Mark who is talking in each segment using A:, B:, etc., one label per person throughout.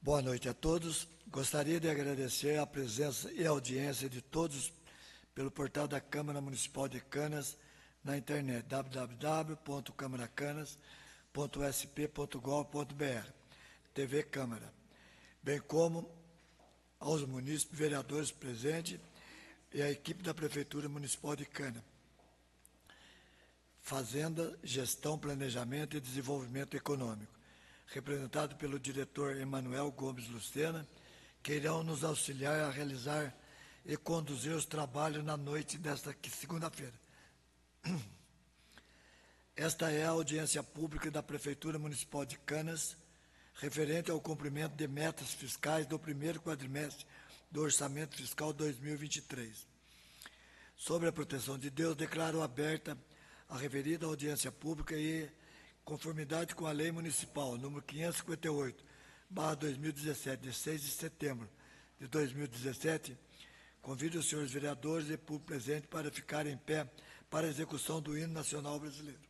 A: Boa noite a todos. Gostaria de agradecer a presença e a audiência de todos pelo portal da Câmara Municipal de Canas na internet www.camaracanas.sp.gov.br, TV Câmara, bem como aos munícipes, vereadores presentes e à equipe da Prefeitura Municipal de Canas, Fazenda, Gestão, Planejamento e Desenvolvimento Econômico, representado pelo diretor Emanuel Gomes Lucena, que irão nos auxiliar a realizar e conduzir os trabalhos na noite desta segunda-feira. Esta é a audiência pública da Prefeitura Municipal de Canas, referente ao cumprimento de metas fiscais do primeiro quadrimestre do Orçamento Fiscal 2023. Sobre a proteção de Deus, declaro aberta a referida audiência pública e, conformidade com a Lei Municipal número 558/2017, de 6 de setembro de 2017, convido os senhores vereadores e público presente para ficarem em pé para a execução do hino nacional brasileiro.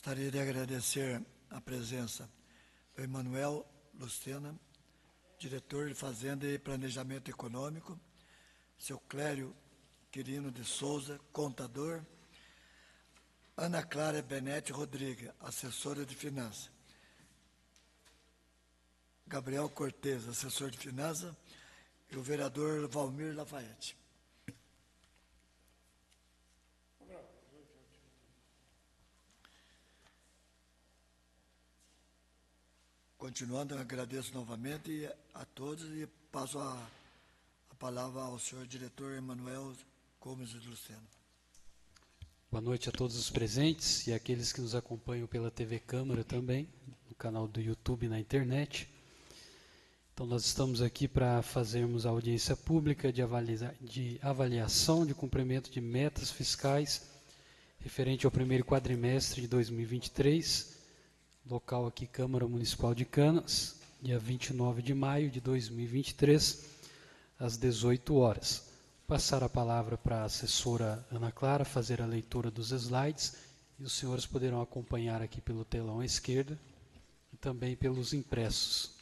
A: Gostaria de agradecer a presença do Emanuel Lucena, diretor de Fazenda e Planejamento Econômico, seu Clério Quirino de Souza, contador, Ana Clara Benetti Rodrigues, assessora de Finanças, Gabriel Cortes, assessor de Finanças, e o vereador Valmir Lafayette. Continuando, eu agradeço novamente a todos e passo a palavra ao senhor diretor Emanuel Gomes de Lucena.
B: Boa noite a todos os presentes e aqueles que nos acompanham pela TV Câmara também, no canal do YouTube e na internet. Então, nós estamos aqui para fazermos a audiência pública de avaliação de cumprimento de metas fiscais referente ao primeiro quadrimestre de 2023, local aqui Câmara Municipal de Canas, dia 29 de maio de 2023, às 18 horas. Passar a palavra para a assessora Ana Clara, fazer a leitura dos slides, e os senhores poderão acompanhar aqui pelo telão à esquerda e também pelos impressos.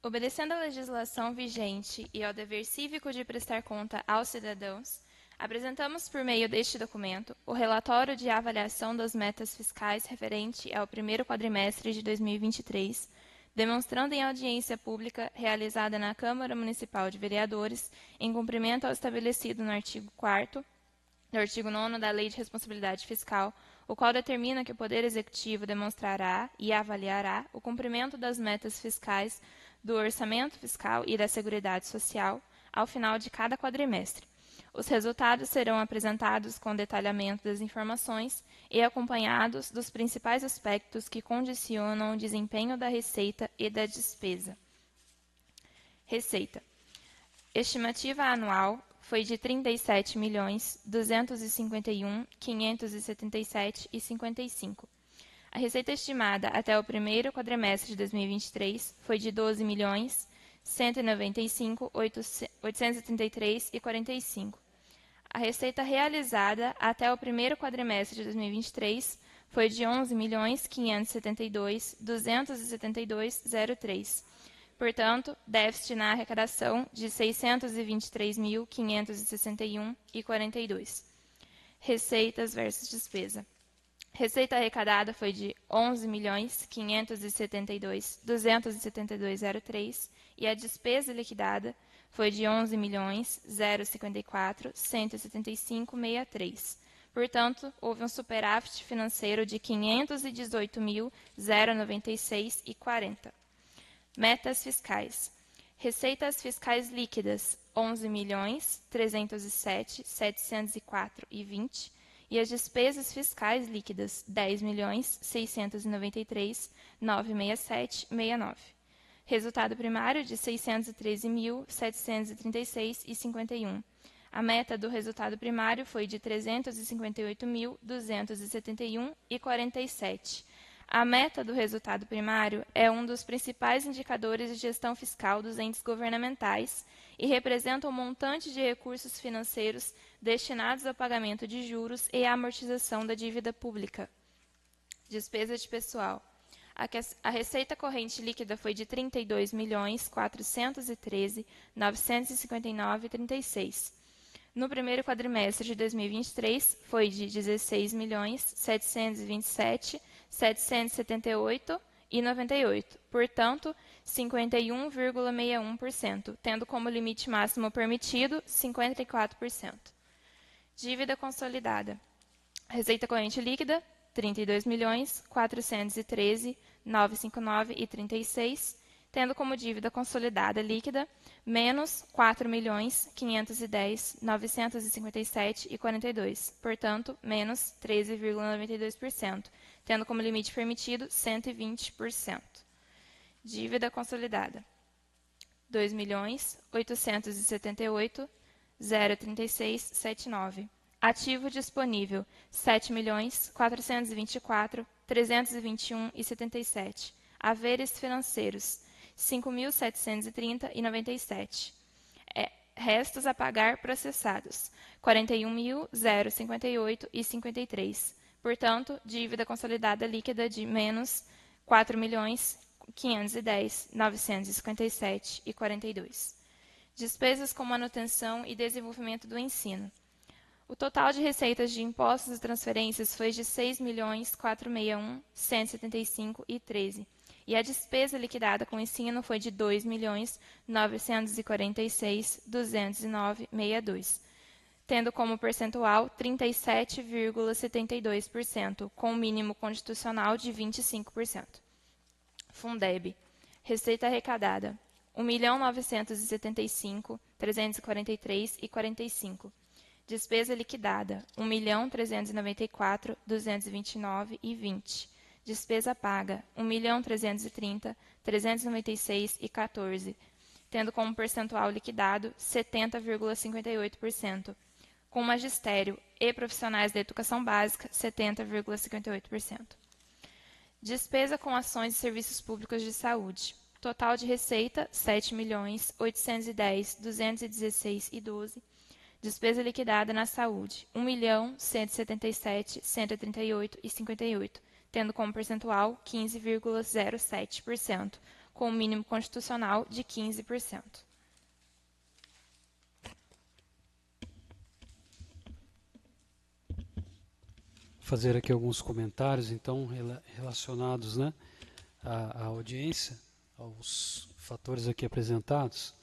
C: Obedecendo à legislação vigente e ao dever cívico de prestar conta aos cidadãos, apresentamos por meio deste documento o relatório de avaliação das metas fiscais referente ao primeiro quadrimestre de 2023, demonstrando em audiência pública realizada na Câmara Municipal de Vereadores, em cumprimento ao estabelecido no artigo 4º do artigo 9º da Lei de Responsabilidade Fiscal, o qual determina que o Poder Executivo demonstrará e avaliará o cumprimento das metas fiscais do Orçamento Fiscal e da Seguridade Social ao final de cada quadrimestre. Os resultados serão apresentados com detalhamento das informações e acompanhados dos principais aspectos que condicionam o desempenho da receita e da despesa. Receita. Estimativa anual foi de R$ 37.251.577,55. A receita estimada até o primeiro quadrimestre de 2023 foi de R$ 12.195.833,45. A receita realizada até o primeiro quadrimestre de 2023 foi de R$ 11.572.272,03. Portanto, déficit na arrecadação de R$ 623.561,42. Receitas versus despesa. Receita arrecadada foi de R$ 11.572.272,03 e a despesa liquidada foi de R$ 11.054.175,63. Portanto, houve um superávit financeiro de R$ 518.096,40. Metas fiscais. Receitas fiscais líquidas, R$ 11.307.704,20 e as despesas fiscais líquidas, R$ 10.693.967,69. Resultado primário de R$ 613.736,51. A meta do resultado primário foi de R$ 358.271,47. A meta do resultado primário é um dos principais indicadores de gestão fiscal dos entes governamentais e representa o montante de recursos financeiros destinados ao pagamento de juros e à amortização da dívida pública. Despesa de pessoal. A receita corrente líquida foi de R$ 32.413.959,36. No primeiro quadrimestre de 2023, foi de R$ 16.727.778,98, portanto, 51,61%, tendo como limite máximo permitido 54%. Dívida consolidada. Receita corrente líquida, R$ 32.413.959,36, tendo como dívida consolidada líquida menos R$ 4.510.957,42, portanto, menos 13,92%, tendo como limite permitido 120%. Dívida consolidada, R$ 2.878.036,79. Ativo disponível, R$ 7.424.321,77. Haveres financeiros, 5.730,97. Restos a pagar processados, 41.058,53. Portanto, dívida consolidada líquida de menos 4.510.957,42. Despesas com manutenção e desenvolvimento do ensino. O total de receitas de impostos e transferências foi de 6.461.175,13. E a despesa liquidada com ensino foi de 2.946.209,62, tendo como percentual 37,72%, com o mínimo constitucional de 25%. Fundeb. Receita arrecadada, 1.975.343,45. Despesa liquidada, 1.394.229,20. Despesa paga, 1.330.396,14, tendo como percentual liquidado 70,58%, com magistério e profissionais da educação básica 70,58%. Despesa com ações e serviços públicos de saúde. Total de receita, 7.810.216,12. Despesa liquidada na saúde, 1.177.138,58, tendo como percentual 15,07%, com o mínimo constitucional de 15%.
B: Fazer aqui alguns comentários, então, relacionados, né, à audiência, aos fatores aqui apresentados.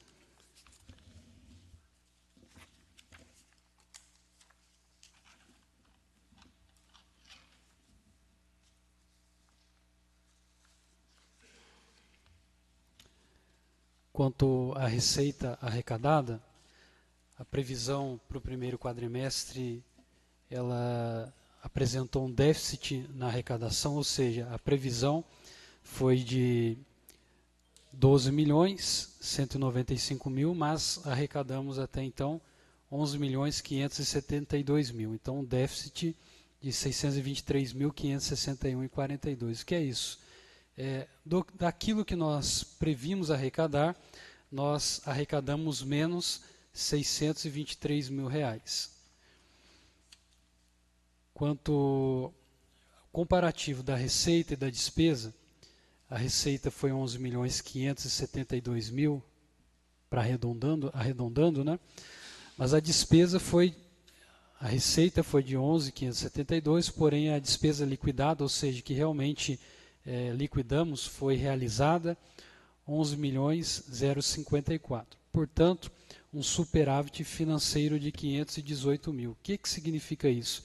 B: Quanto à receita arrecadada, a previsão para o primeiro quadrimestre, ela apresentou um déficit na arrecadação, ou seja, a previsão foi de 12.195.000, mas arrecadamos até então 11.572.000. Então, um déficit de 623.561,42. O que é isso? Daquilo que nós previmos arrecadar, nós arrecadamos menos R$623.000. Quanto ao comparativo da receita e da despesa, a receita foi 11.572.000, para arredondando, né? Mas a receita foi de 11.572, porém a despesa liquidada, ou seja, que realmente liquidamos, foi realizada 11.054. Portanto, um superávit financeiro de 518.000. O que significa isso?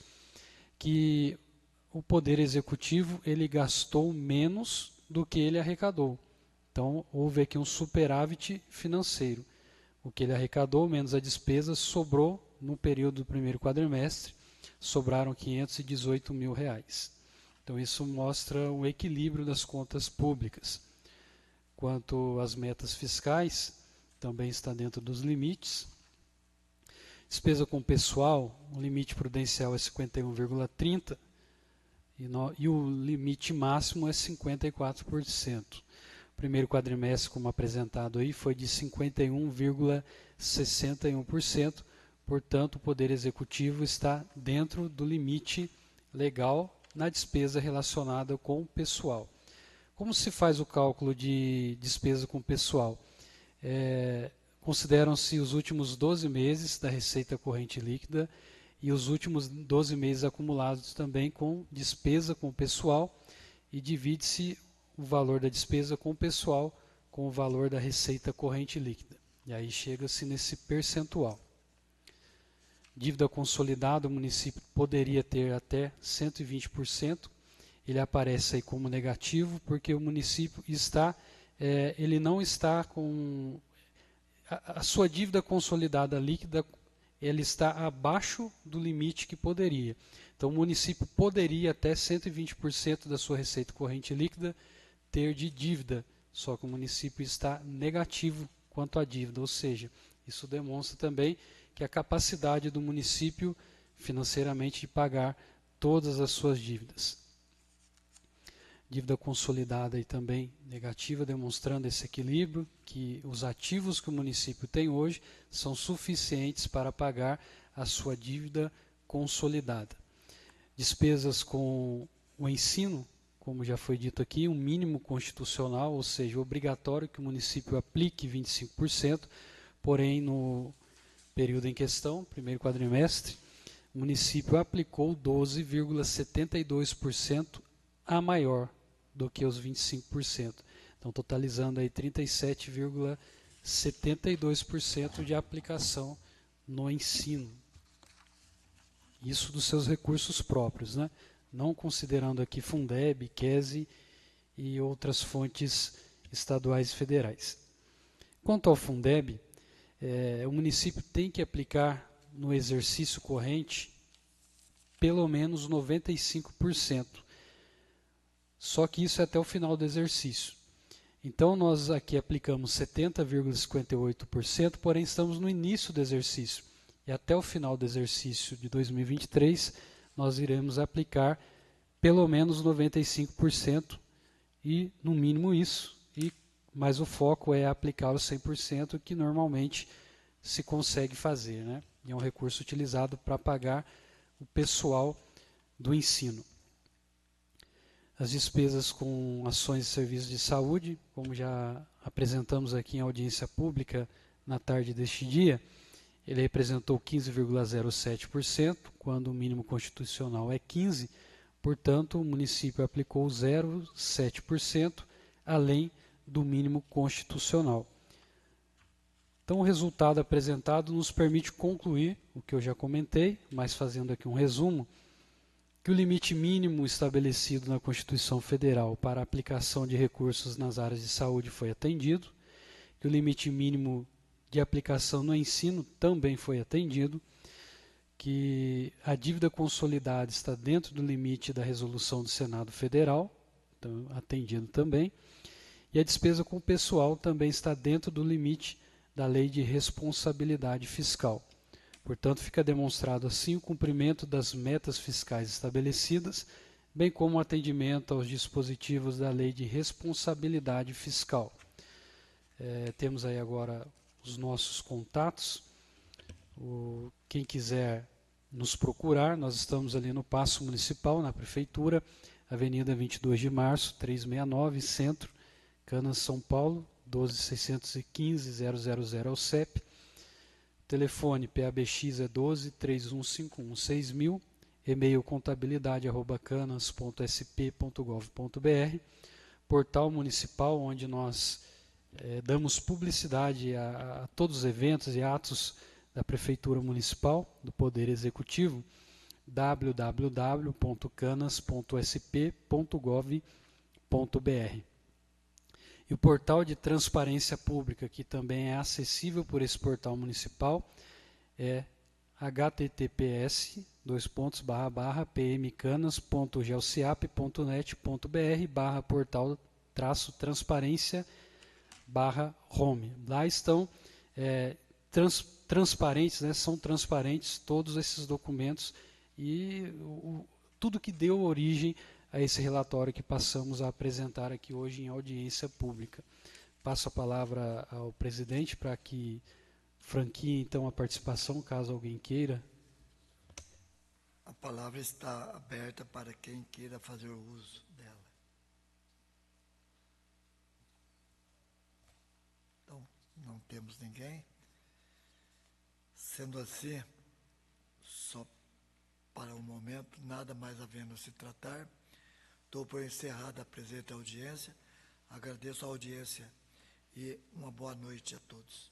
B: Que o Poder Executivo ele gastou menos do que ele arrecadou. Então, houve aqui um superávit financeiro. O que ele arrecadou, menos a despesa, sobrou no período do primeiro quadrimestre, sobraram R$518.000. Então, isso mostra o equilíbrio das contas públicas. Quanto às metas fiscais, também está dentro dos limites. Despesa com pessoal, o limite prudencial é 51,30% e o limite máximo é 54%. O primeiro quadrimestre, como apresentado aí, foi de 51,61%, portanto, o Poder Executivo está dentro do limite legal na despesa relacionada com o pessoal. Como se faz o cálculo de despesa com pessoal? Consideram-se os últimos 12 meses da receita corrente líquida e os últimos 12 meses acumulados também com despesa com pessoal e divide-se o valor da despesa com pessoal com o valor da receita corrente líquida. E aí chega-se nesse percentual. Dívida consolidada, o município poderia ter até 120%. Ele aparece aí como negativo porque o município ele não está com a sua dívida consolidada líquida, ele está abaixo do limite que poderia. Então, o município poderia até 120% da sua receita corrente líquida ter de dívida, só que o município está negativo quanto à dívida, ou seja, isso demonstra também que a capacidade do município financeiramente de pagar todas as suas dívidas. dívida consolidada e também negativa, demonstrando esse equilíbrio, que os ativos que o município tem hoje são suficientes para pagar a sua dívida consolidada. Despesas com o ensino, como já foi dito aqui, um mínimo constitucional, ou seja, obrigatório que o município aplique 25%, porém no período em questão, primeiro quadrimestre, o município aplicou 12,72% a maior do que os 25%. Então, totalizando aí 37,72% de aplicação no ensino. Isso dos seus recursos próprios, né? Não considerando aqui Fundeb, QESE e outras fontes estaduais e federais. Quanto ao Fundeb, o município tem que aplicar no exercício corrente pelo menos 95%. Só que isso é até o final do exercício. Então, nós aqui aplicamos 70,58%, porém estamos no início do exercício. E até o final do exercício de 2023, nós iremos aplicar pelo menos 95% e, no mínimo, isso. Mas o foco é aplicar os 100%, que normalmente se consegue fazer, né? E é um recurso utilizado para pagar o pessoal do ensino. As despesas com ações e serviços de saúde, como já apresentamos aqui em audiência pública na tarde deste dia, ele representou 15,07%, quando o mínimo constitucional é 15%, portanto, o município aplicou 0,7%, além do mínimo constitucional. Então, o resultado apresentado nos permite concluir o que eu já comentei, mas fazendo aqui um resumo, que o limite mínimo estabelecido na Constituição Federal para a aplicação de recursos nas áreas de saúde foi atendido, que o limite mínimo de aplicação no ensino também foi atendido, que a dívida consolidada está dentro do limite da resolução do Senado Federal, então, atendido também, e a despesa com o pessoal também está dentro do limite da Lei de Responsabilidade Fiscal. Portanto, fica demonstrado assim o cumprimento das metas fiscais estabelecidas, bem como o atendimento aos dispositivos da Lei de Responsabilidade Fiscal. Temos aí agora os nossos contatos. Quem quiser nos procurar, nós estamos ali no Paço Municipal, na Prefeitura, Avenida 22 de Março, 369, Centro, Canas, São Paulo, 12.615.000 é o CEP. Telefone PABX é 12-3151-6000, e-mail contabilidade@canas.sp.gov.br, portal municipal onde nós damos publicidade a todos os eventos e atos da Prefeitura Municipal, do Poder Executivo, www.canas.sp.gov.br. E o portal de transparência pública, que também é acessível por esse portal municipal, é https://pmcanas.gelsiap.net.br/portal-transparência/home. Lá estão transparentes, né, são transparentes todos esses documentos e tudo que deu origem a esse relatório que passamos a apresentar aqui hoje em audiência pública. Passo a palavra ao presidente para que franquie então a participação, caso alguém queira.
A: A palavra está aberta para quem queira fazer o uso dela. Então, não temos ninguém. Sendo assim, só para o momento, nada mais havendo se tratar, dou por encerrada a presente audiência, agradeço a audiência e uma boa noite a todos.